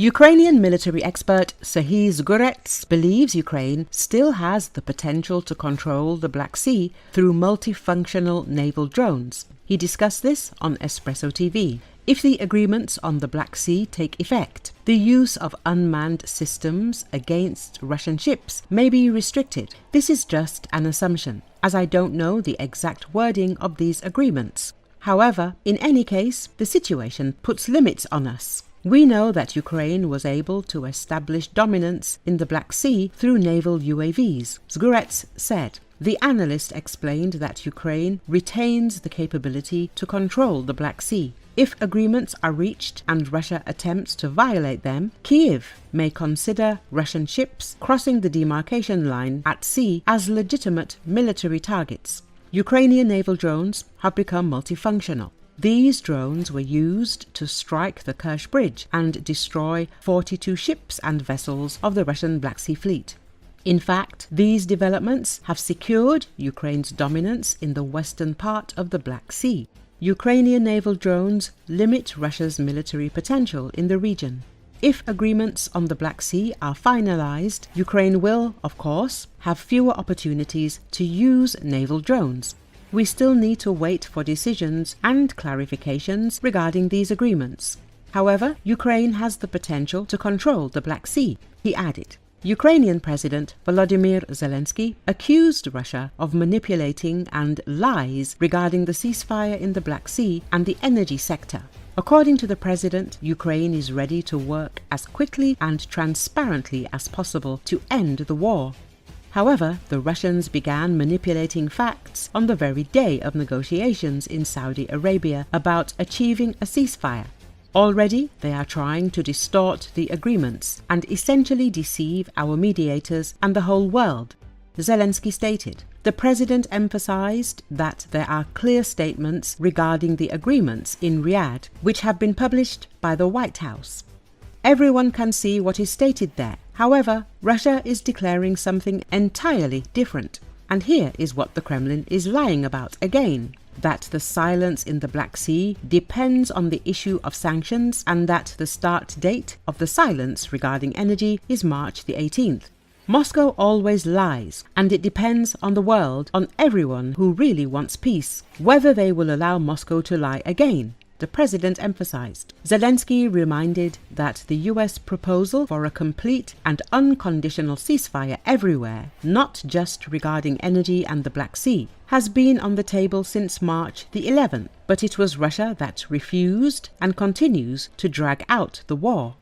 Ukrainian military expert Serhiy Zgurets believes Ukraine still has the potential to control the Black Sea through multifunctional naval drones. He discussed this on Espreso TV. If the agreements on the Black Sea take effect, the use of unmanned systems against Russian ships may be restricted. This is just an assumption, as I don't know the exact wording of these agreements. However, in any case, the situation puts limits on us. We know that Ukraine was able to establish dominance in the Black Sea through naval UAVs, Zgurets said. The analyst explained that Ukraine retains the capability to control the Black Sea. If agreements are reached and Russia attempts to violate them, Kiev may consider Russian ships crossing the demarcation line at sea as legitimate military targets. Ukrainian naval drones have become multifunctional. These drones were used to strike the Kerch Bridge and destroy 42 ships and vessels of the Russian Black Sea Fleet. In fact, these developments have secured Ukraine's dominance in the western part of the Black Sea. Ukrainian naval drones limit Russia's military potential in the region. If agreements on the Black Sea are finalized, Ukraine will, of course, have fewer opportunities to use naval drones. We still need to wait for decisions and clarifications regarding these agreements. However, Ukraine has the potential to control the Black Sea, he added. Ukrainian President Volodymyr Zelensky accused Russia of manipulating and lies regarding the ceasefire in the Black Sea and the energy sector. According to the president, Ukraine is ready to work as quickly and transparently as possible to end the war. However, the Russians began manipulating facts on the very day of negotiations in Saudi Arabia about achieving a ceasefire. Already, they are trying to distort the agreements and essentially deceive our mediators and the whole world, Zelensky stated. The president emphasized that there are clear statements regarding the agreements in Riyadh, which have been published by the White House. Everyone can see what is stated there. However, Russia is declaring something entirely different. And here is what the Kremlin is lying about again. That the silence in the Black Sea depends on the issue of sanctions and that the start date of the silence regarding energy is March the 18th. Moscow always lies, and it depends on the world, on everyone who really wants peace, whether they will allow Moscow to lie again, the president emphasized. Zelensky reminded that the US proposal for a complete and unconditional ceasefire everywhere, not just regarding energy and the Black Sea, has been on the table since March the 11th, but it was Russia that refused and continues to drag out the war.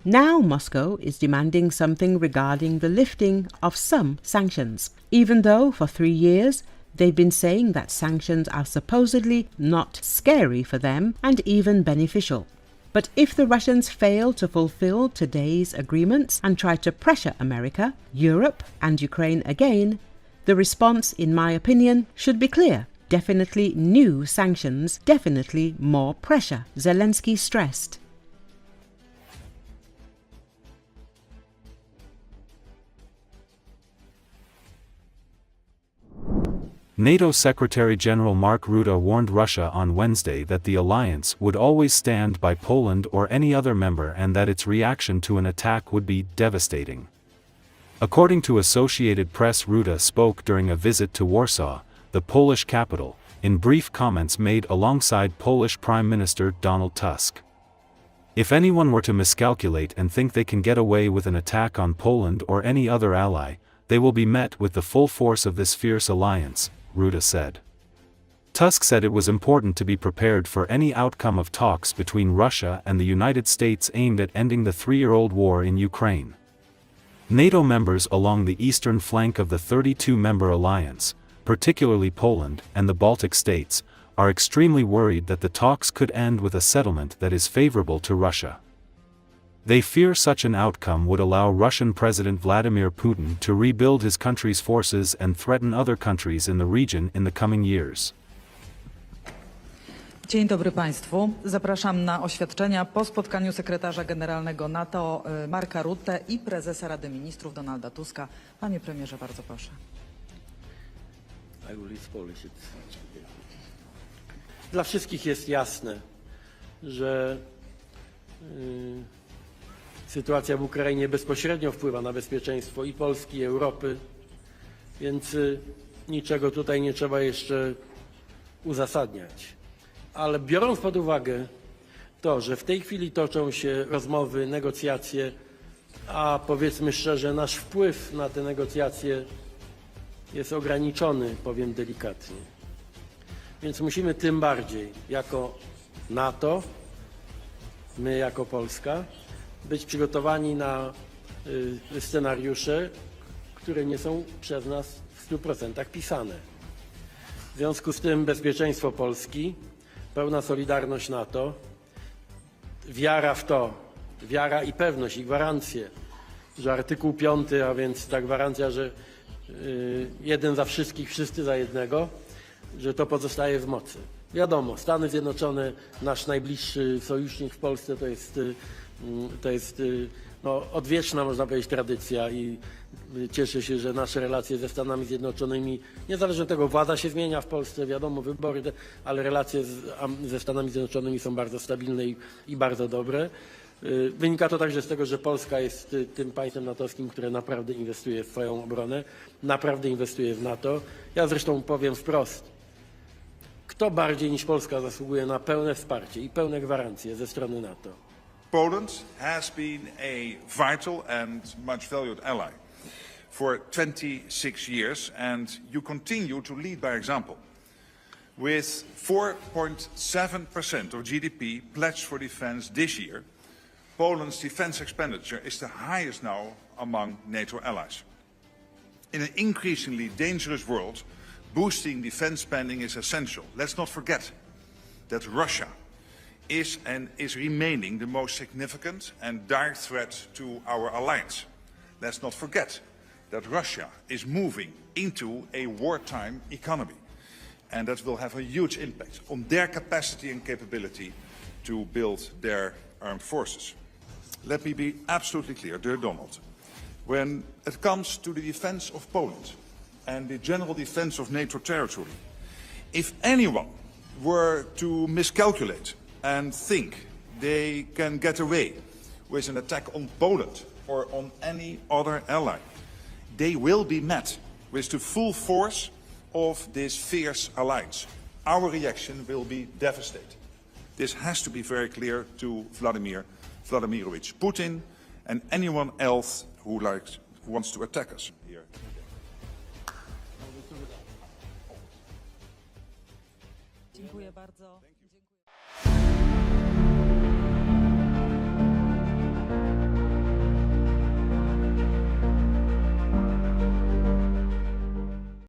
Now Moscow is demanding something regarding the lifting of some sanctions, even though for 3 years they've been saying that sanctions are supposedly not scary for them and even beneficial. But if the Russians fail to fulfill today's agreements and try to pressure America, Europe and Ukraine again, the response, in my opinion, should be clear. Definitely new sanctions, definitely more pressure, Zelensky stressed. NATO Secretary-General Mark Rutte warned Russia on Wednesday that the alliance would always stand by Poland or any other member and that its reaction to an attack would be devastating. According to Associated Press, Rutte spoke during a visit to Warsaw, the Polish capital, in brief comments made alongside Polish Prime Minister Donald Tusk. If anyone were to miscalculate and think they can get away with an attack on Poland or any other ally, they will be met with the full force of this fierce alliance, Rutte said. Tusk said it was important to be prepared for any outcome of talks between Russia and the United States aimed at ending the 3-year-old war in Ukraine. NATO members along the eastern flank of the 32-member alliance, particularly Poland and the Baltic states, are extremely worried that the talks could end with a settlement that is favorable to Russia. They fear such an outcome would allow Russian President Vladimir Putin to rebuild his country's forces and threaten other countries in the region in the coming years. Dzień dobry Państwu. Zapraszam na oświadczenia po spotkaniu sekretarza generalnego NATO Marka Rutte i prezesa Rady Ministrów Donalda Tuska. Panie premierze, bardzo proszę. Dla wszystkich jest jasne, że sytuacja w Ukrainie bezpośrednio wpływa na bezpieczeństwo i Polski, i Europy, więc niczego tutaj nie trzeba jeszcze uzasadniać. Ale biorąc pod uwagę to, że w tej chwili toczą się rozmowy, negocjacje, a powiedzmy szczerze, nasz wpływ na te negocjacje jest ograniczony, powiem delikatnie. Więc musimy tym bardziej jako NATO, my jako Polska, być przygotowani na scenariusze, które nie są przez nas w 100% pisane. W związku z tym bezpieczeństwo Polski, pełna solidarność NATO, wiara w to, wiara i pewność i gwarancje, że artykuł 5, a więc ta gwarancja, że jeden za wszystkich, wszyscy za jednego, że to pozostaje w mocy. Wiadomo, Stany Zjednoczone, nasz najbliższy sojusznik w Polsce, to jest odwieczna, można powiedzieć, tradycja i cieszę się, że nasze relacje ze Stanami Zjednoczonymi, niezależnie od tego, władza się zmienia w Polsce, wiadomo, wybory, ale relacje ze Stanami Zjednoczonymi są bardzo stabilne i bardzo dobre. Wynika to także z tego, że Polska jest tym państwem natowskim, które naprawdę inwestuje w swoją obronę, naprawdę inwestuje w NATO. Ja zresztą powiem wprost, kto bardziej niż Polska zasługuje na pełne wsparcie i pełne gwarancje ze strony NATO? Poland has been a vital and much valued ally for 26 years, and you continue to lead by example. With 4.7% of GDP pledged for defense this year, Poland's defense expenditure is the highest now among NATO allies. In an increasingly dangerous world, boosting defense spending is essential. Let's not forget that Russia is and is remaining the most significant and direct threat to our alliance. Let's not forget that Russia is moving into a wartime economy, and that will have a huge impact on their capacity and capability to build their armed forces. Let me be absolutely clear, dear Donald. When it comes to the defense of Poland and the general defense of NATO territory, if anyone were to miscalculate and think they can get away with an attack on Poland or on any other ally, they will be met with the full force of this fierce alliance. Our reaction will be devastating. This has to be very clear to Vladimir Vladimirovich Putin and anyone else who wants to attack us here. Dziękuję bardzo.